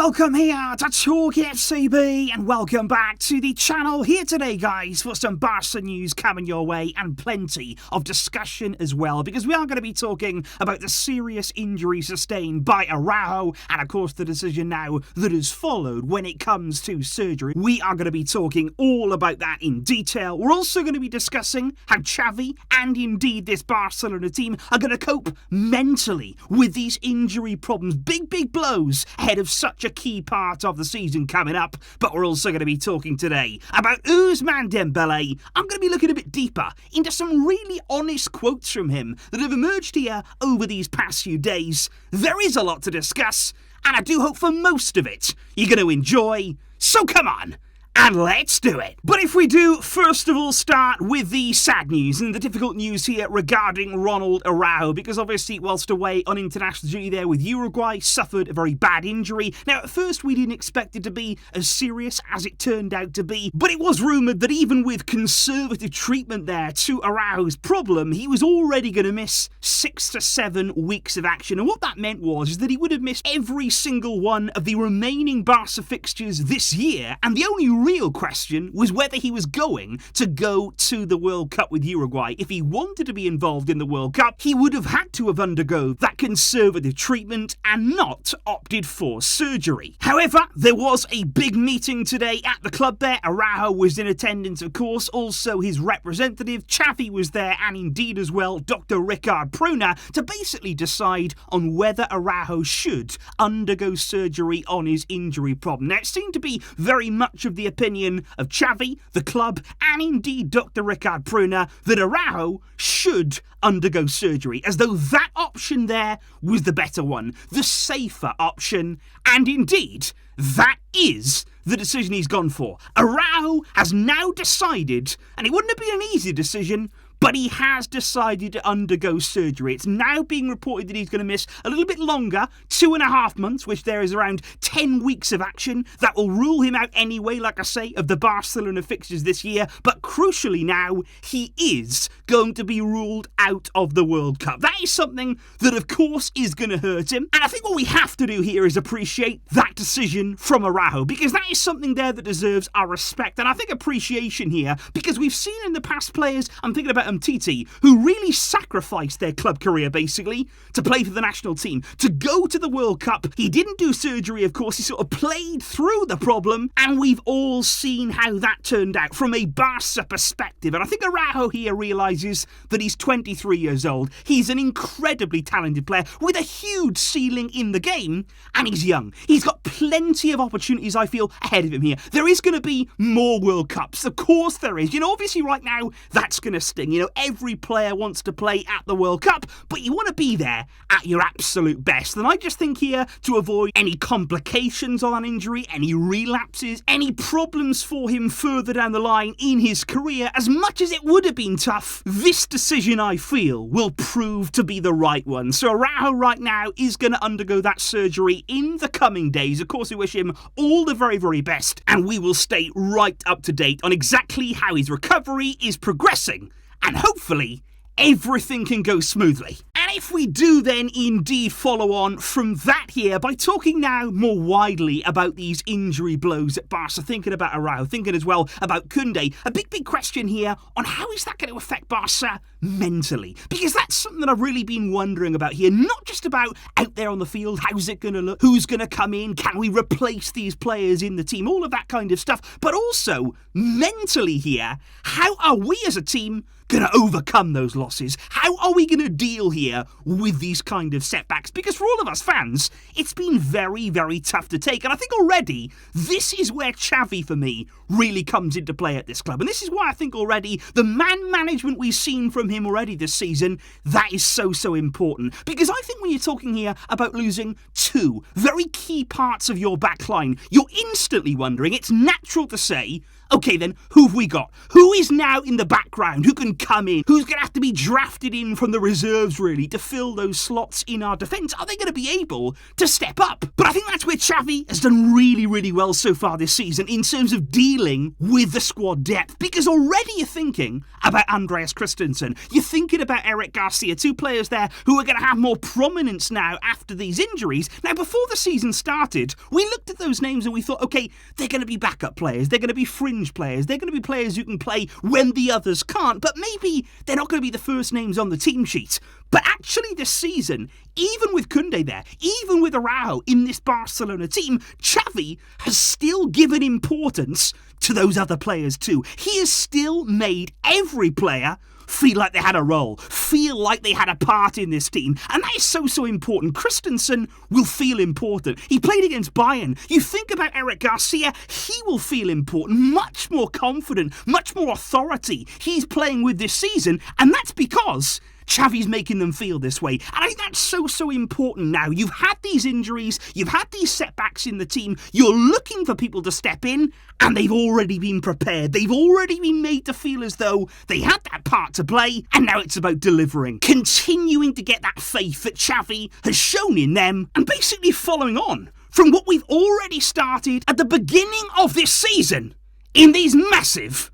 welcome here to TalkFCB and welcome back to the channel here today, guys, for some Barca news coming your way and plenty of discussion as well, because we are going to be talking about the serious injury sustained by Araujo and, of course, the decision now that has followed when it comes to surgery. We are going to be talking all about that in detail. We're also going to be discussing how Xavi and indeed this Barcelona team are going to cope mentally with these injury problems. Big blows ahead of such a key part of the season coming up. But we're also going to be talking today about Ousmane Dembele. I'm going to be looking a bit deeper into some really honest quotes from him that have emerged here over these past few days. There is a lot to discuss, and I do hope for most of it you're going to enjoy. So come on, and let's do it. But if we do, first of all, start with the sad news and the difficult news here regarding Ronald Araujo, because obviously, whilst away on international duty there with Uruguay, suffered a very bad injury. Now, at first, we didn't expect it to be as serious as it turned out to be, but it was rumoured that even with conservative treatment there to Araujo's problem, he was already going to miss 6 to 7 weeks of action. And what that meant was that he would have missed every single one of the remaining Barca fixtures this year, and the only real question was whether he was going to go to the World Cup with Uruguay. If he wanted to be involved in the World Cup, he would have had to have undergone that conservative treatment and not opted for surgery. However, there was a big meeting today at the club there. Araujo was in attendance, of course, also his representative, Xavi, was there, and indeed as well, Dr. Ricard Pruna, to basically decide on whether Araujo should undergo surgery on his injury problem. Now, it seemed to be very much of the opinion of Xavi, the club, and indeed Dr. Ricard Pruna that Araujo should undergo surgery, as though that option there was the better one, the safer option, and indeed that is the decision he's gone for. Araujo has now decided, and it wouldn't have been an easy decision, but he has decided to undergo surgery. It's now being reported that he's going to miss a little bit longer, 2.5 months, which there is around 10 weeks of action. That will rule him out anyway, like I say, of the Barcelona fixtures this year. But crucially now, he is going to be ruled out of the World Cup. That is something that, of course, is going to hurt him. And I think what we have to do here is appreciate that decision from Araujo, because that is something there that deserves our respect. And I think appreciation here, because we've seen in the past players, I'm thinking about Titi, who really sacrificed their club career basically to play for the national team, to go to the World Cup. He didn't do surgery, of course, he sort of played through the problem, and we've all seen how that turned out from a Barca perspective. And I think Araujo here realises that he's 23 years old. He's an incredibly talented player with a huge ceiling in the game, and he's young. He's got plenty of opportunities, I feel, ahead of him here. There is going to be more World Cups, of course there is. Obviously right now, that's going to sting. Every player wants to play at the World Cup, but you want to be there at your absolute best. And I just think here, to avoid any complications on an injury, any relapses, any problems for him further down the line in his career, as much as it would have been tough, this decision, I feel, will prove to be the right one. So Araujo right now is going to undergo that surgery in the coming days. Of course, we wish him all the very best, and we will stay right up to date on exactly how his recovery is progressing. And hopefully, everything can go smoothly. And if we do then indeed follow on from that here by talking now more widely about these injury blows at Barca, thinking about Araujo, thinking as well about Koundé, a big question here on how is that going to affect Barca mentally? Because that's something that I've really been wondering about here, not just about out there on the field, how's it going to look, who's going to come in, can we replace these players in the team, all of that kind of stuff, but also mentally here, how are we as a team going to overcome those losses? How are we going to deal here with these kind of setbacks? Because for all of us fans, it's been very tough to take. And I think already, this is where Xavi, for me, really comes into play at this club. And this is why I think already the man management we've seen from him already this season, that is so important. Because I think when you're talking here about losing 2 very key parts of your back line, you're instantly wondering, it's natural to say, okay then, who have we got? Who is now in the background? Who can come in? Who's going to have to be drafted in from the reserves, really, to fill those slots in our defence? Are they going to be able to step up? But I think that's where Xavi has done really well so far this season in terms of dealing with the squad depth. Because already you're thinking about Andreas Christensen. You're thinking about Eric Garcia, two players there who are going to have more prominence now after these injuries. Now, before the season started, we looked at those names and we thought, okay, they're going to be backup players, they're going to be fringe players, they're going to be players who can play when the others can't, but maybe they're not going to be the first names on the team sheet. But actually this season, even with Koundé there, even with Araujo in this Barcelona team, Xavi has still given importance to those other players too. He has still made every player feel like they had a role, feel like they had a part in this team. And that is so important. Christensen will feel important. He played against Bayern. You think about Eric Garcia, he will feel important, much more confident, much more authority he's playing with this season. And that's because Xavi's making them feel this way. And I think that's so important now. You've had these injuries, you've had these setbacks in the team, you're looking for people to step in, and they've already been prepared. They've already been made to feel as though they had that part to play, and now it's about delivering. Continuing to get that faith that Xavi has shown in them, and basically following on from what we've already started at the beginning of this season in these massive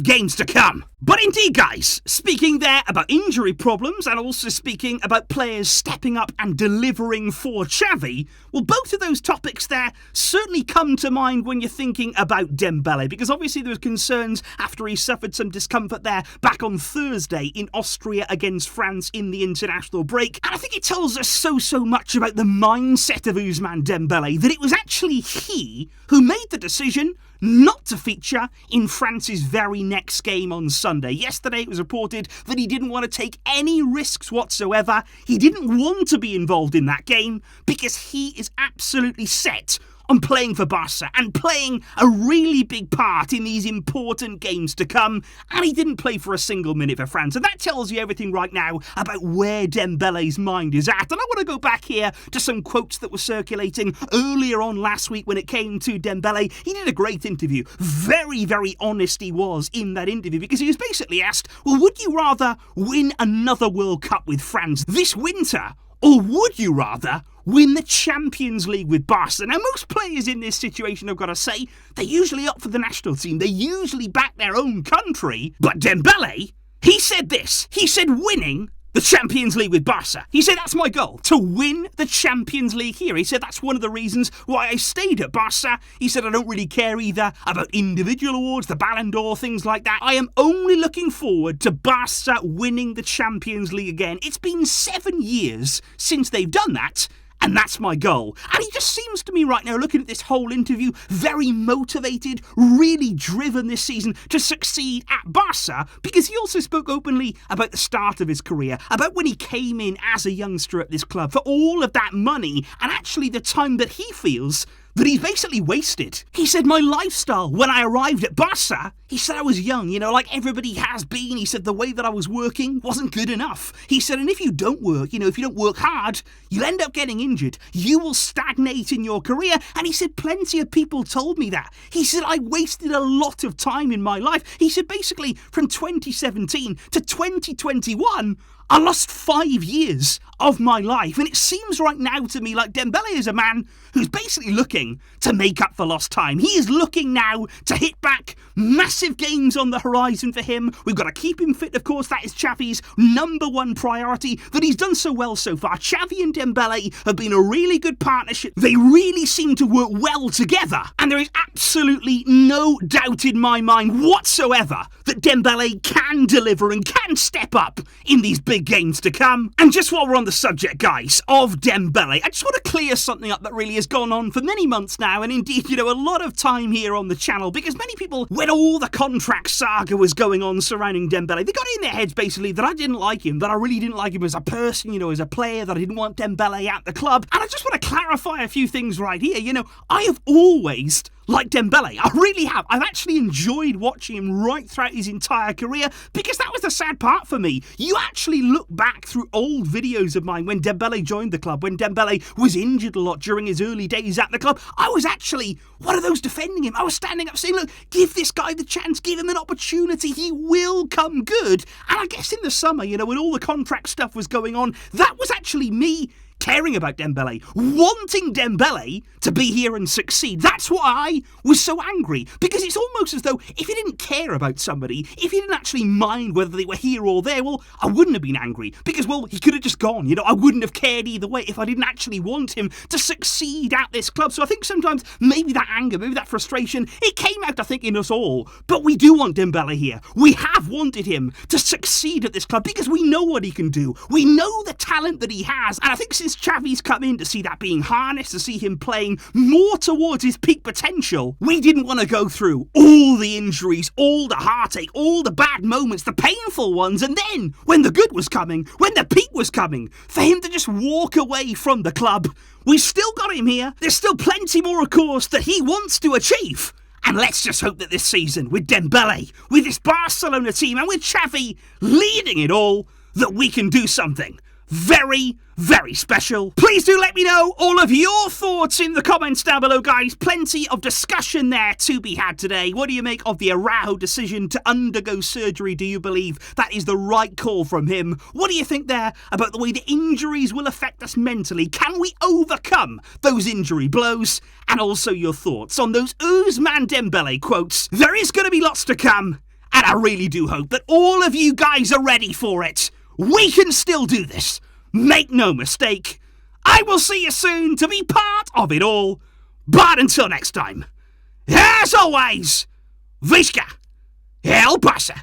games to come. But indeed, guys, speaking there about injury problems and also speaking about players stepping up and delivering for Xavi, well, both of those topics there certainly come to mind when you're thinking about Dembele, because obviously there was concerns after he suffered some discomfort there back on Thursday in Austria against France in the international break. And I think it tells us so much about the mindset of Ousmane Dembele that it was actually he who made the decision not to feature in France's very next game on Sunday. Yesterday it was reported that he didn't want to take any risks whatsoever. He didn't want to be involved in that game because he is absolutely set on playing for Barça and playing a really big part in these important games to come, and he didn't play for a single minute for France. And that tells you everything right now about where Dembele's mind is at. And I want to go back here to some quotes that were circulating earlier on last week when it came to Dembele. He did a great interview. Very honest he was in that interview, because he was basically asked, well, would you rather win another World Cup with France this winter, or would you rather win the Champions League with Barca? Now, most players in this situation, I've got to say, they're usually up for the national team. They usually back their own country. But Dembele, he said this. He said winning the Champions League with Barca. He said, that's my goal, to win the Champions League here. He said, that's one of the reasons why I stayed at Barca. He said, I don't really care either about individual awards, the Ballon d'Or, things like that. I am only looking forward to Barca winning the Champions League again. It's been 7 years since they've done that, and that's my goal. And he just seems to me right now, looking at this whole interview, very motivated, really driven this season to succeed at Barca, because he also spoke openly about the start of his career, about when he came in as a youngster at this club, for all of that money, and actually the time that he feels that he's basically wasted. He said, my lifestyle when I arrived at Barca, he said I was young, like everybody has been. He said the way that I was working wasn't good enough. He said, and if you don't work, if you don't work hard, you'll end up getting injured. You will stagnate in your career. And he said, plenty of people told me that. He said, I wasted a lot of time in my life. He said, basically, from 2017 to 2021, I lost 5 years of my life. And it seems right now to me like Dembele is a man who's basically looking to make up for lost time. He is looking now to hit back. Massive games on the horizon for him. We've got to keep him fit, of course. That is Xavi's number one priority, that he's done so well so far. Xavi and Dembele have been a really good partnership. They really seem to work well together. And there is absolutely no doubt in my mind whatsoever that Dembele can deliver and can step up in these big games to come. And just while we're on the subject, guys, of Dembele, I just want to clear something up that really has gone on for many months now, and indeed, a lot of time here on the channel, because many people, when all the contract saga was going on surrounding Dembele, they got it in their heads basically that I didn't like him, that I really didn't like him as a person, as a player, that I didn't want Dembele at the club. And I just want to clarify a few things right here. I have always like Dembele. I really have. I've actually enjoyed watching him right throughout his entire career, because that was the sad part for me. You actually look back through old videos of mine when Dembele joined the club, when Dembele was injured a lot during his early days at the club. I was actually one of those defending him. I was standing up saying, look, give this guy the chance, give him an opportunity, he will come good. And I guess in the summer, when all the contract stuff was going on, that was actually me caring about Dembele, wanting Dembele to be here and succeed. That's why I was so angry, because it's almost as though if he didn't care about somebody, if he didn't actually mind whether they were here or there, well, I wouldn't have been angry, because, well, he could have just gone. I wouldn't have cared either way if I didn't actually want him to succeed at this club. So I think sometimes maybe that anger, maybe that frustration, it came out, I think, in us all. But we do want Dembele here. We have wanted him to succeed at this club because we know what he can do. We know the talent that he has. And I think since Xavi's come in, to see that being harnessed, to see him playing more towards his peak potential, we didn't want to go through all the injuries, all the heartache, all the bad moments, the painful ones, and then, when the good was coming, when the peak was coming, for him to just walk away from the club. We've still got him here. There's still plenty more, of course, that he wants to achieve. And let's just hope that this season, with Dembele, with this Barcelona team, and with Xavi leading it all, that we can do something very, very special. Please do let me know all of your thoughts in the comments down below, guys. Plenty of discussion there to be had today. What do you make of the Araujo decision to undergo surgery? Do you believe that is the right call from him? What do you think there about the way the injuries will affect us mentally? Can we overcome those injury blows? And also your thoughts on those Ousmane Dembele quotes. There is going to be lots to come, and I really do hope that all of you guys are ready for it. We can still do this. Make no mistake. I will see you soon to be part of it all. But until next time, as always, Visca El Barça.